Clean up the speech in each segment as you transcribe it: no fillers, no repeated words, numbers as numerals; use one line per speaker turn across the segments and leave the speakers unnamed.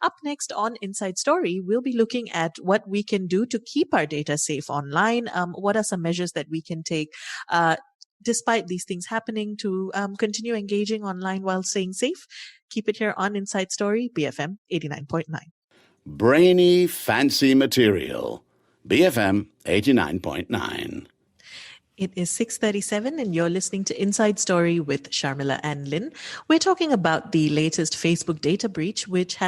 Up next on Inside Story, we'll be looking at what we can do to keep our data safe online. What are some measures that we can take despite these things happening to continue engaging online while staying safe? Keep it here on Inside Story, BFM 89.9.
Brainy, fancy material. BFM 89.9.
It is 6:37 and you're listening to Inside Story with Sharmila and Lynn. We're talking about the latest Facebook data breach, which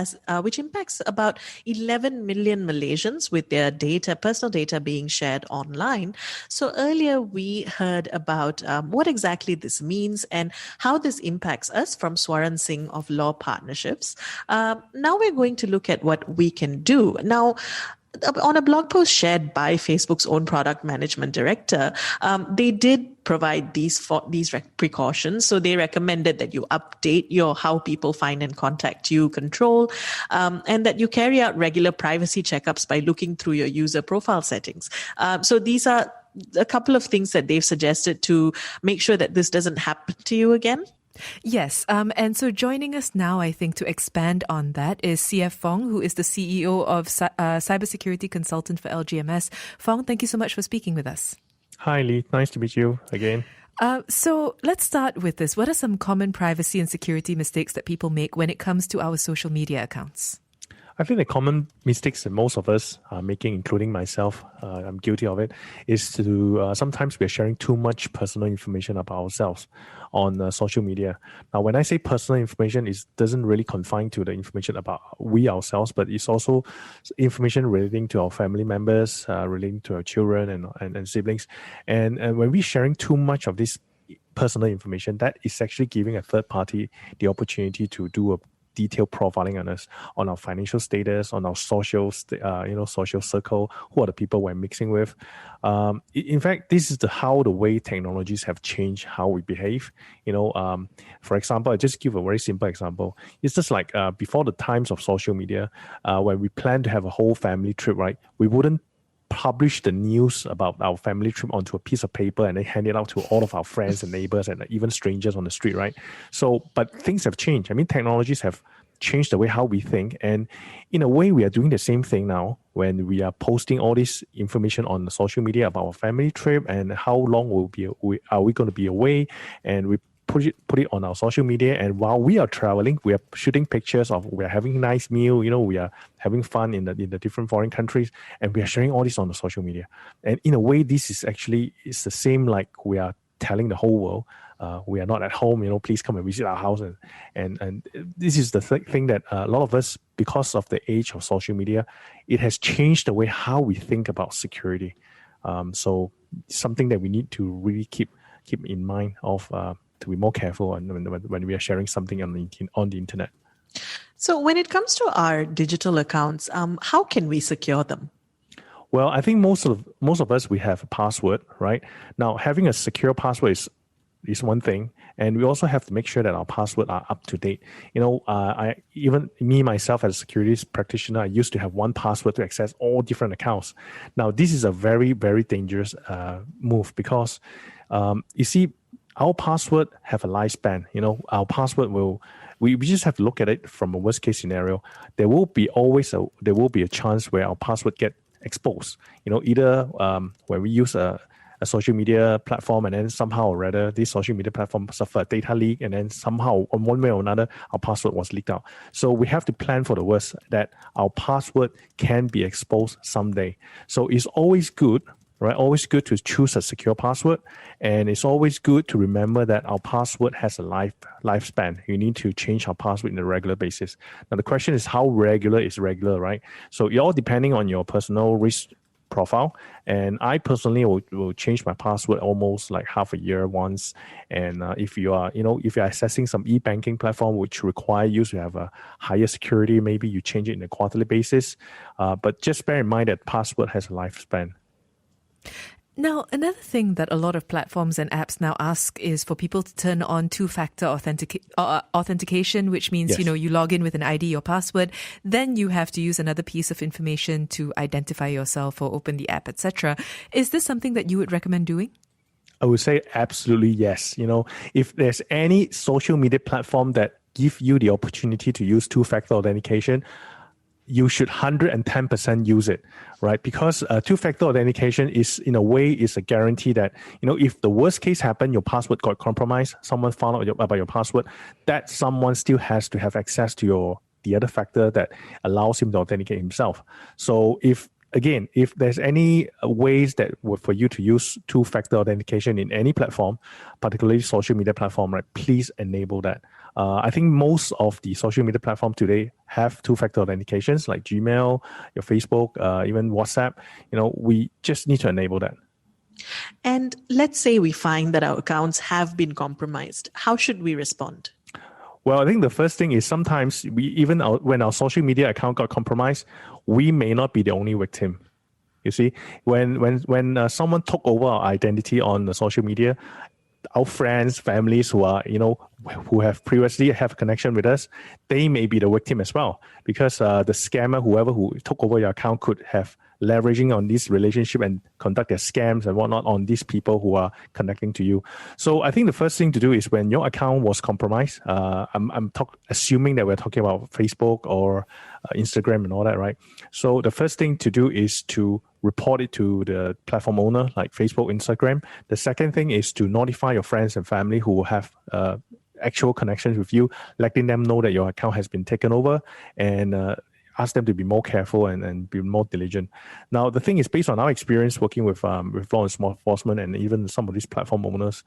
impacts about 11 million Malaysians with their personal data being shared online. So earlier we heard about what exactly this means and how this impacts us from Swaran Singh of Law Partnerships. Now we're going to look at what we can do. Now, on a blog post shared by Facebook's own product management director, they did provide these precautions. So they recommended that you update your how people find and contact you control, and that you carry out regular privacy checkups by looking through your user profile settings. So these are a couple of things that they've suggested to make sure that this doesn't happen to you again.
Yes. And so joining us now, I think, to expand on that is CF Fong, who is the CEO of cybersecurity consultant for LGMS. Fong, thank you so much for speaking with us.
Hi, Lee. Nice to meet you again.
So let's start with this. What are some common privacy and security mistakes that people make when it comes to our social media accounts?
I think the common mistakes that most of us are making, including myself, I'm guilty of it, is to sometimes we're sharing too much personal information about ourselves on social media. Now, when I say personal information, it doesn't really confine to the information about we ourselves, but it's also information relating to our family members, relating to our children and siblings. And when we're sharing too much of this personal information, that is actually giving a third party the opportunity to do a detailed profiling on us, on our financial status, on our social circle, who are the people we're mixing with. In fact, this is how the way technologies have changed how we behave. For example, I just give a very simple example. It's just like before the times of social media, when we plan to have a whole family trip, right? We wouldn't publish the news about our family trip onto a piece of paper and then hand it out to all of our friends and neighbors and even strangers on the street, right? So, but things have changed. I mean, technologies have changed the way how we think. And in a way, we are doing the same thing now when we are posting all this information on the social media about our family trip and how long are we going to be away, and we put it on our social media. And while we are traveling, we are shooting pictures of we're having a nice meal, we are having fun in the different foreign countries, and we are sharing all this on the social media. And in a way, this is actually, it's the same like we are telling the whole world, we are not at home, please come and visit our house. And this is the thing that a lot of us, because of the age of social media, it has changed the way how we think about security. So something that we need to really keep in mind of, to be more careful when we are sharing something on the internet.
So when it comes to our digital accounts, how can we secure them?
Well, I think most of us, we have a password, right? Now, having a secure password is one thing, and we also have to make sure that our passwords are up to date. Even me myself as a security practitioner, I used to have one password to access all different accounts. Now, this is a very, very dangerous move because you see, our password have a lifespan. Our password we just have to look at it from a worst case scenario. There will be a chance where our password get exposed. Either when we use a social media platform and then somehow or rather this social media platform suffer a data leak, and then somehow on one way or another our password was leaked out. So we have to plan for the worst, that our password can be exposed someday. So it's always good, right? Always good to choose a secure password, and it's always good to remember that our password has a lifespan. You need to change our password on a regular basis. Now the question is, how regular is regular, right? So it all depending on your personal risk profile, and I personally will change my password almost like half a year once. And if you are accessing some e-banking platform which require you to have a higher security, maybe you change it on a quarterly basis. But just bear in mind that password has a lifespan.
Now, another thing that a lot of platforms and apps now ask is for people to turn on two-factor authentication, which means,
Yes.
You log in with an ID or password, then you have to use another piece of information to identify yourself or open the app, etc. Is this something that you would recommend doing?
I would say absolutely yes. If there's any social media platform that give you the opportunity to use two-factor authentication, you should 110% use it, right? Because two-factor authentication is, in a way, is a guarantee that, if the worst case happened, your password got compromised, someone found out about your password, that someone still has to have access to the other factor that allows him to authenticate himself. So if there's any ways that for you to use two-factor authentication in any platform, particularly social media platform, right, please enable that. I think most of the social media platforms today have two-factor authentications like Gmail, your Facebook, even WhatsApp. We just need to enable that.
And let's say we find that our accounts have been compromised. How should we respond?
Well, I think the first thing is sometimes when our social media account got compromised, we may not be the only victim. You see, when someone took over our identity on the social media, our friends, families who are, who have previously have connection with us, they may be the victim as well, because the scammer, whoever who took over your account, could have leveraging on this relationship and conduct their scams and whatnot on these people who are connecting to you. So I think the first thing to do is when your account was compromised, I'm assuming that we're talking about Facebook or Instagram and all that, right? So the first thing to do is to report it to the platform owner, like Facebook, Instagram. The second thing is to notify your friends and family who have actual connections with you, letting them know that your account has been taken over, and ask them to be more careful and be more diligent. Now, the thing is, based on our experience working with law enforcement and even some of these platform owners,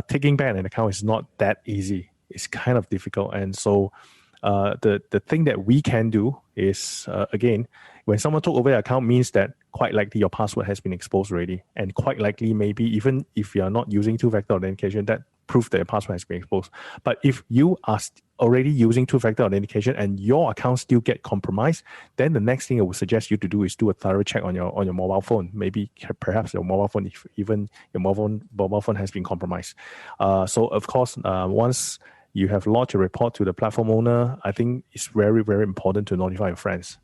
taking back an account is not that easy. It's kind of difficult. And so the thing that we can do is, again, when someone took over your account, means that quite likely your password has been exposed already. And quite likely, maybe even if you are not using two-factor authentication, that proves that your password has been exposed. But if you are already using two-factor authentication and your account still get compromised, then the next thing I would suggest you to do is do a thorough check on your mobile phone. Maybe perhaps your mobile phone, if even your mobile phone has been compromised. So of course, once you have lodged a report to the platform owner, I think it's very, very important to notify your friends.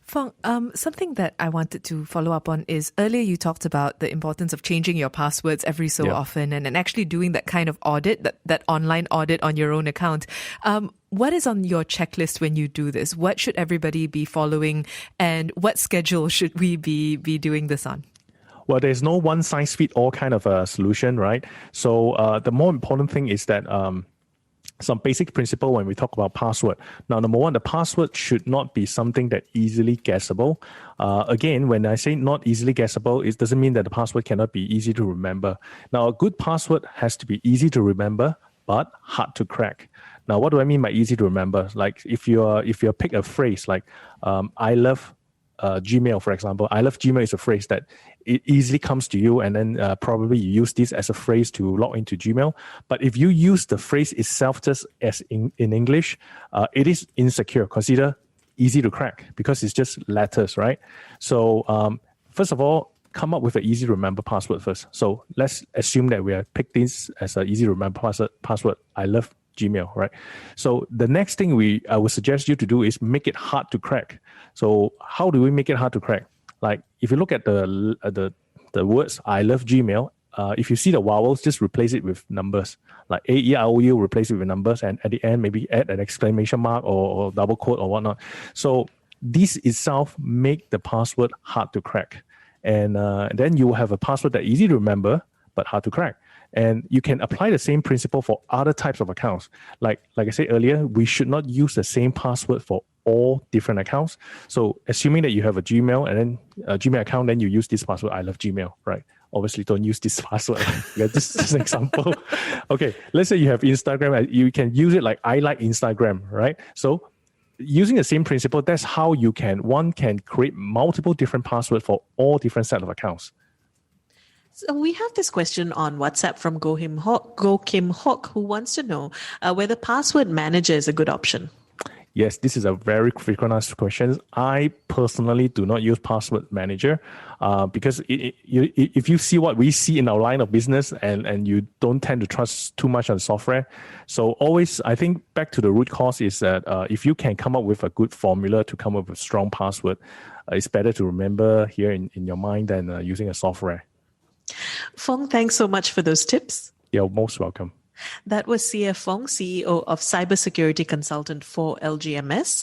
Fong, something that I wanted to follow up on is earlier you talked about the importance of changing your passwords every so often and actually doing that kind of audit, that online audit on your own account. What is on your checklist when you do this? What should everybody be following, and what schedule should we be doing this on?
Well, there's no one-size-fits-all kind of a solution, right? So the more important thing is that some basic principle when we talk about password. Now, number one, the password should not be something that easily guessable. Again, when I say not easily guessable, it doesn't mean that the password cannot be easy to remember. Now, a good password has to be easy to remember, but hard to crack. Now, what do I mean by easy to remember? Like if you pick a phrase like I love Gmail, for example. I love Gmail is a phrase that it easily comes to you, and then probably you use this as a phrase to log into Gmail. But if you use the phrase itself just as in English, it is insecure. Consider easy to crack because it's just letters, right? So first of all, come up with an easy to remember password first. So let's assume that we have picked this as an easy to remember password. I love Gmail, right? So the next thing I would suggest you to do is make it hard to crack. So how do we make it hard to crack? Like if you look at the words "I love Gmail," if you see the vowels, just replace it with numbers. Like AEIOU, replace it with numbers, and at the end maybe add an exclamation mark or double quote or whatnot. So this itself make the password hard to crack, and then you will have a password that easy to remember but hard to crack. And you can apply the same principle for other types of accounts. Like I said earlier, we should not use the same password for all different accounts. So assuming that you have a Gmail and then a Gmail account, then you use this password, I love Gmail, right? Obviously, don't use this password. This is an example. Okay, let's say you have Instagram. You can use it like I like Instagram, right? So using the same principle, that's how one can create multiple different passwords for all different set of accounts.
So we have this question on WhatsApp from Go Kim Hock, who wants to know whether password manager is a good option.
Yes, this is a very frequent asked question. I personally do not use password manager because if you see what we see in our line of business and you don't tend to trust too much on software. So always, I think back to the root cause is that if you can come up with a good formula to come up with a strong password, it's better to remember here in your mind than using a software.
Fong, thanks so much for those tips.
You're most welcome.
That was CF Fong, CEO of cybersecurity consultant for LGMS.